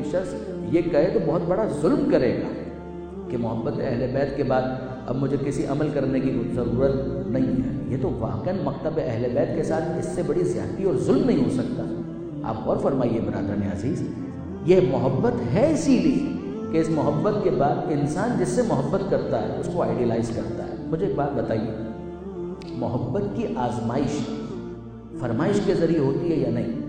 کوئی شخص یہ کہے تو بہت بڑا ظلم کرے گا کہ محبت اہل بیت کے بعد اب مجھے کسی عمل کرنے کی ضرورت نہیں ہے. یہ تو واقعاً مکتب اہل بیت کے ساتھ اس سے بڑی زیادتی اور ظلم نہیں ہو سکتا. آپ غور فرمائیے برادران عزیز، یہ محبت ہے اسی لیے کہ اس محبت کے بعد انسان جس سے محبت کرتا ہے اس کو آئیڈیلائز کرتا ہے. مجھے ایک بات بتائیے، محبت کی آزمائش فرمائش کے ذریعے ہوتی ہے یا نہیں؟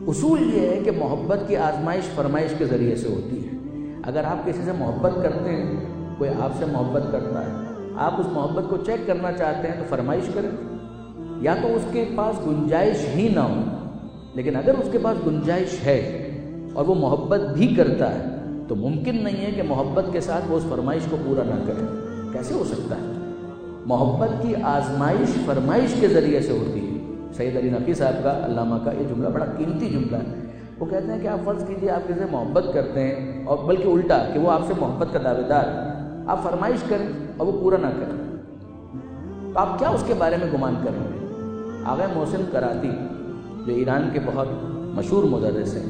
اصول یہ ہے کہ محبت کی آزمائش فرمائش کے ذریعے سے ہوتی ہے. اگر آپ کسی سے محبت کرتے ہیں، کوئی آپ سے محبت کرتا ہے، آپ اس محبت کو چیک کرنا چاہتے ہیں تو فرمائش کریں. یا تو اس کے پاس گنجائش ہی نہ ہو، لیکن اگر اس کے پاس گنجائش ہے اور وہ محبت بھی کرتا ہے تو ممکن نہیں ہے کہ محبت کے ساتھ وہ اس فرمائش کو پورا نہ کرے. کیسے ہو سکتا ہے؟ محبت کی آزمائش فرمائش کے ذریعے سے ہوتی ہے. سید علی نقوی صاحب کا، علامہ کا یہ جملہ بڑا قیمتی جملہ ہے. وہ کہتے ہیں کہ آپ فرض کیجئے آپ کسی سے محبت کرتے ہیں، اور بلکہ الٹا کہ وہ آپ سے محبت کا دعوے دار، آپ فرمائش کریں اور وہ پورا نہ کریں تو آپ کیا اس کے بارے میں گمان کریں گے؟ آغا محسن کراتی جو ایران کے بہت مشہور مدرس ہیں،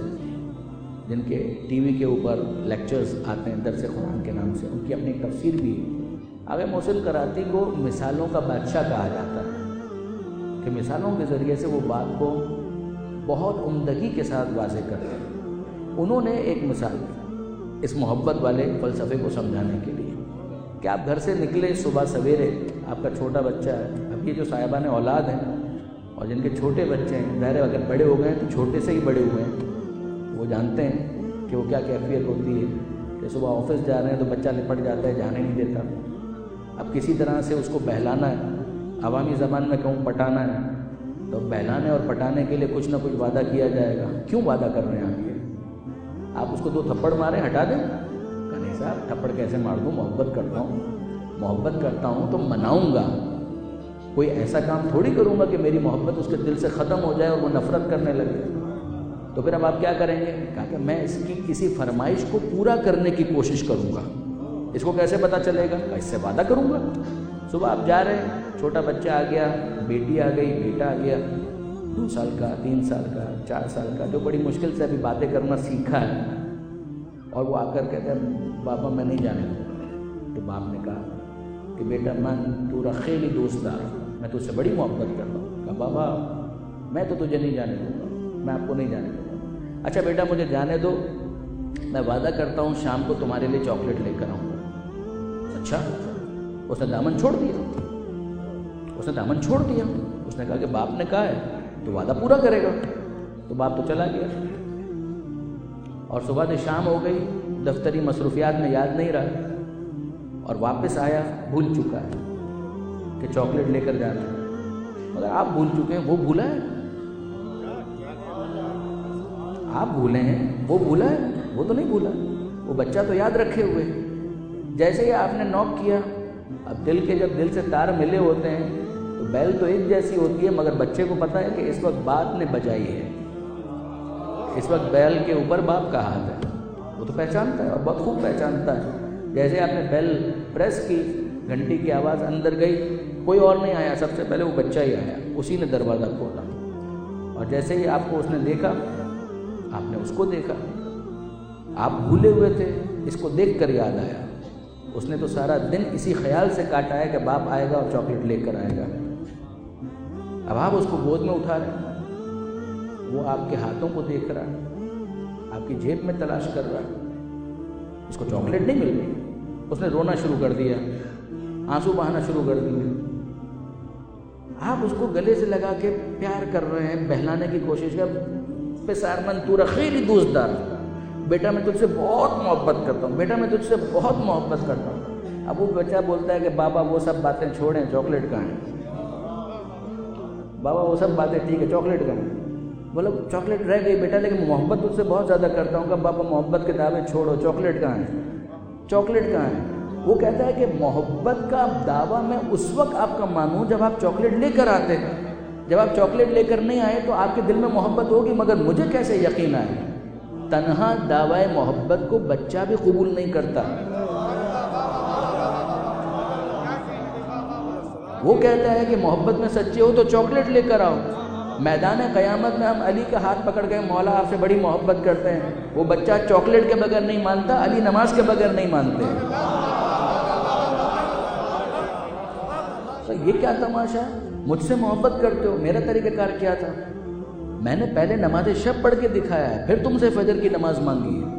جن کے ٹی وی کے اوپر لیکچرز آتے ہیں درس قرآن کے نام سے، ان کی اپنی تفسیر بھی ہے. آغا محسن کراتی کو مثالوں کا بادشاہ کہا جاتا ہے کہ مثالوں کے ذریعے سے وہ بات کو بہت عمدگی کے ساتھ واضح کرتے ہیں. انہوں نے ایک مثال اس محبت والے فلسفے کو سمجھانے کے لیے کہ آپ گھر سے نکلے صبح سویرے، آپ کا چھوٹا بچہ ہے. اب یہ جو صاحبان اولاد ہیں اور جن کے چھوٹے بچے ہیں، ظاہر اگر بڑے ہو گئے ہیں تو چھوٹے سے ہی بڑے ہوئے ہیں، وہ جانتے ہیں کہ وہ کیا کیفیت ہوتی ہے کہ صبح آفس جا رہے ہیں تو بچہ لپٹ جاتا ہے، جانے نہیں دیتا. اب کسی طرح سے اس کو بہلانا ہے، عوامی زبان میں کہوں پٹانا ہے، تو بہلانے اور پٹانے کے لیے کچھ نہ کچھ وعدہ کیا جائے گا. کیوں وعدہ کر رہے ہیں آپ یہ؟ آپ اس کو 2 تھپڑ ماریں ہٹا دیں؟ کہ نہیں صاحب، تھپڑ کیسے مار دوں؟ محبت کرتا ہوں تو مناؤں گا. کوئی ایسا کام تھوڑی کروں گا کہ میری محبت اس کے دل سے ختم ہو جائے اور وہ نفرت کرنے لگے. تو پھر اب آپ کیا کریں گے؟ کہا کہ میں اس کی کسی فرمائش کو پورا کرنے کی کوشش کروں گا. اس کو کیسے پتہ چلے گا؟ اس سے وعدہ کروں گا. صبح آپ جا رہے ہیں، چھوٹا بچہ آ گیا، بیٹی آ گئی، بیٹا آ گیا، 2 سال کا، 3 سال کا، 4 سال کا، جو بڑی مشکل سے ابھی باتیں کرنا سیکھا ہے، اور وہ آ کر کہتا ہے بابا میں نہیں جانے دوں گا. تو باپ نے کہا کہ بیٹا تو رخیلی دوست دار، میں تجھ سے بڑی محبت کرتا ہوں. کہا بابا میں تو تجھے نہیں جانے دوں گا، میں آپ کو نہیں جانے دوں گا. اچھا بیٹا مجھے جانے دو، میں وعدہ کرتا ہوں شام کو تمہارے لیے چاکلیٹ لے کر آؤں گا. اچھا. اس نے دامن چھوڑ دیا. اس نے کہا کہ باپ نے کہا ہے تو وعدہ پورا کرے گا. تو باپ تو چلا گیا، اور صبح سے شام ہو گئی، دفتری مصروفیات میں یاد نہیں رہا، اور واپس آیا بھول چکا ہے کہ چاکلیٹ لے کر جانا ہے. مگر آپ بھول چکے ہیں، وہ بھولا ہے؟ آپ بھولے ہیں، وہ بھولا ہے؟ وہ تو نہیں بھولا. وہ بچہ تو یاد رکھے ہوئے. جیسے ہی آپ نے نوک کیا، اب جب دل سے تار ملے ہوتے ہیں تو بیل تو ایک جیسی ہوتی ہے، مگر بچے کو پتہ ہے کہ اس وقت باپ نے بجائی ہے، اس وقت بیل کے اوپر باپ کا ہاتھ ہے. وہ تو پہچانتا ہے اور بہت خوب پہچانتا ہے. جیسے آپ نے بیل پریس کی، گھنٹی کی آواز اندر گئی، کوئی اور نہیں آیا، سب سے پہلے وہ بچہ ہی آیا. اسی نے دروازہ کھولا، اور جیسے ہی آپ کو اس نے دیکھا، آپ نے اس کو دیکھا. آپ بھولے ہوئے تھے، اس کو دیکھ کر یاد آیا. اس نے تو سارا دن اسی خیال سے کاٹا ہے کہ باپ آئے گا اور چاکلیٹ لے کر آئے گا. اب آپ اس کو گود میں اٹھا رہے ہیں، وہ آپ کے ہاتھوں کو دیکھ رہا ہے، آپ کی جیب میں تلاش کر رہا ہے. اس کو چاکلیٹ نہیں مل رہی. اس نے رونا شروع کر دیا، آنسو بہانا شروع کر دیے. آپ اس کو گلے سے لگا کے پیار کر رہے ہیں، بہلانے کی کوشش کر. پسار من تو رخیلی دوست دار، بیٹا میں تجھ سے بہت محبت کرتا ہوں، بیٹا میں تجھ سے بہت محبت کرتا ہوں. اب وہ بچہ بولتا ہے کہ بابا وہ سب باتیں چھوڑیں، چاکلیٹ کہاں ہے؟ بابا وہ سب باتیں ٹھیک ہے، چاکلیٹ کہاں ہے؟ بولو چاکلیٹ رہ گئی بیٹا، لیکن محبت تجھ سے بہت زیادہ کرتا ہوں. کہ بابا محبت کے دعوے چھوڑو، چاکلیٹ کہاں ہے؟ چاکلیٹ کہاں ہے؟ وہ کہتا ہے کہ محبت کا دعویٰ میں اس وقت آپ کا مانوں جب آپ چاکلیٹ لے کر آتے ہیں. جب آپ چاکلیٹ لے کر نہیں آئے تو آپ کے دل میں محبت ہوگی، مگر مجھے کیسے یقین آئے؟ تنہا دعوی محبت کو بچہ بھی قبول نہیں کرتا. وہ کہتا ہے کہ محبت میں سچے ہو تو چاکلیٹ لے کر آؤ. میدان قیامت میں ہم علی کا ہاتھ پکڑ کے مولا آپ سے بڑی محبت کرتے ہیں، وہ بچہ چاکلیٹ کے بغیر نہیں مانتا، علی نماز کے بغیر نہیں مانتے۔ تو یہ کیا تماشا ہے؟ مجھ سے محبت کرتے ہو، میرا طریقہ کار کیا تھا؟ میں نے پہلے نماز شب پڑھ کے دکھایا ہے، پھر تم سے فجر کی نماز مانگی ہے۔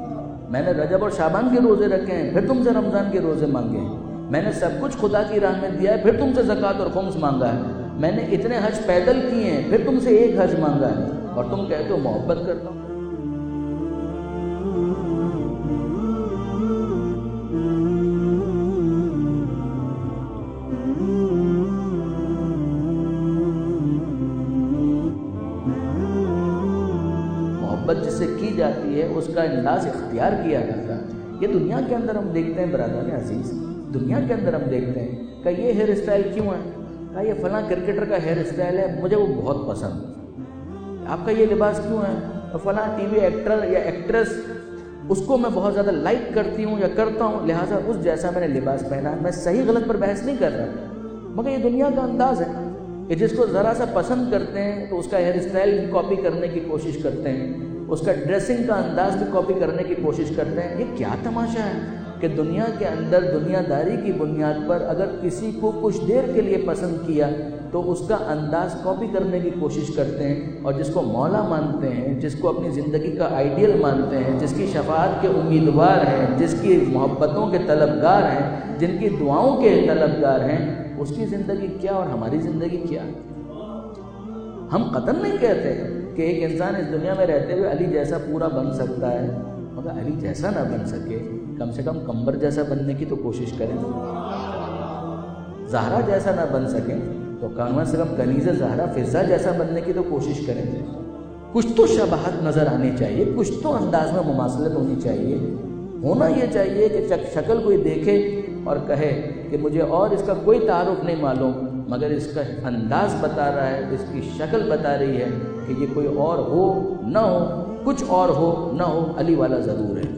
میں نے رجب اور شعبان کے روزے رکھے ہیں، پھر تم سے رمضان کے روزے مانگے ہیں۔ میں نے سب کچھ خدا کی راہ میں دیا ہے، پھر تم سے زکوٰۃ اور خمس مانگا ہے۔ میں نے اتنے حج پیدل کیے ہیں، پھر تم سے ایک حج مانگا ہے، اور تم کہتے ہو محبت کرتا ہوں۔ محبت جس سے کی جاتی ہے اس کا انداز اختیار کیا جاتا ہے۔ یہ دنیا کے اندر ہم دیکھتے ہیں برادران عزیز، دنیا کے اندر ہم دیکھتے ہیں کہ یہ ہیئر اسٹائل کیوں ہے، کہ یہ فلاں کرکٹر کا ہیئر اسٹائل ہے، مجھے وہ بہت پسند ہے۔ آپ کا یہ لباس کیوں ہے، فلاں ٹی وی ایکٹر یا ایکٹریس اس کو میں بہت زیادہ لائک کرتی ہوں یا کرتا ہوں، لہٰذا اس جیسا میں نے لباس پہنا ہے۔ میں صحیح غلط پر بحث نہیں کر رہا، مگر یہ دنیا کا انداز ہے کہ جس کو ذرا سا پسند کرتے ہیں تو اس کا ہیئر اسٹائل بھی کاپی کرنے کی کوشش کرتے ہیں، اس کا ڈریسنگ کا انداز بھی کاپی کرنے کی کوشش کرتے ہیں۔ یہ کیا تماشا ہے کہ دنیا کے اندر دنیا داری کی بنیاد پر اگر کسی کو کچھ دیر کے لیے پسند کیا تو اس کا انداز کاپی کرنے کی کوشش کرتے ہیں، اور جس کو مولا مانتے ہیں، جس کو اپنی زندگی کا آئیڈیل مانتے ہیں، جس کی شفاعت کے امیدوار ہیں، جس کی محبتوں کے طلبگار ہیں، جن کی دعاؤں کے طلبگار ہیں، اس کی زندگی کیا اور ہماری زندگی کیا؟ ہم قطعاً نہیں کہتے کہ ایک انسان اس دنیا میں رہتے ہوئے علی جیسا پورا بن سکتا ہے، مگر علی جیسا نہ بن سکے کم سے کم قمر جیسا بننے کی تو کوشش کریں، زہرا جیسا نہ بن سکے تو کم سے کم کنیز زہرا فضہ جیسا بننے کی تو کوشش کریں۔ کچھ تو شباہت نظر آنی چاہیے، کچھ تو انداز میں مماثلت ہونی چاہیے۔ ہونا یہ چاہیے کہ شکل کوئی دیکھے اور کہے کہ مجھے اور اس کا کوئی تعارف نہیں معلوم، مگر اس کا انداز بتا رہا ہے، اس کی شکل بتا رہی ہے کہ یہ کوئی اور ہو نہ ہو، کچھ اور ہو نہ ہو، علی والا ضرور ہے،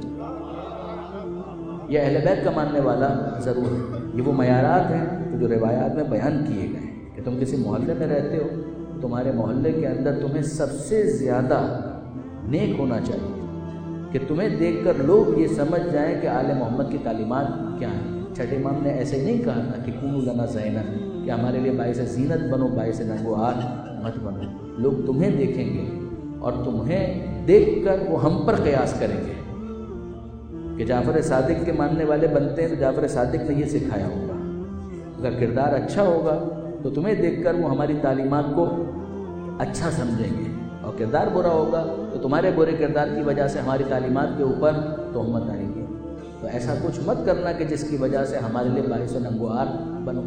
یہ اہل بیت کا ماننے والا ضرور ہے۔ یہ وہ معیارات ہیں جو روایات میں بیان کیے گئے ہیں کہ تم کسی محلے میں رہتے ہو، تمہارے محلے کے اندر تمہیں سب سے زیادہ نیک ہونا چاہیے کہ تمہیں دیکھ کر لوگ یہ سمجھ جائیں کہ آل محمد کی تعلیمات کیا ہیں۔ چھٹے امام نے ایسے نہیں کہا تھا کہ کونوا لنا زینا، کہ ہمارے لیے باعث زینت بنو، باعث نگوہار مت بنو۔ لوگ تمہیں دیکھیں گے اور تمہیں دیکھ کر وہ ہم پر قیاس کریں گے کہ جعفر صادق کے ماننے والے بنتے ہیں تو جعفر صادق نے یہ سکھایا ہوگا۔ اگر کردار اچھا ہوگا تو تمہیں دیکھ کر وہ ہماری تعلیمات کو اچھا سمجھیں گے، اور کردار برا ہوگا تو تمہارے برے کردار کی وجہ سے ہماری تعلیمات کے اوپر تہمت آئے گی۔ تو ایسا کچھ مت کرنا کہ جس کی وجہ سے ہمارے لیے باعث ننگوہار بنو۔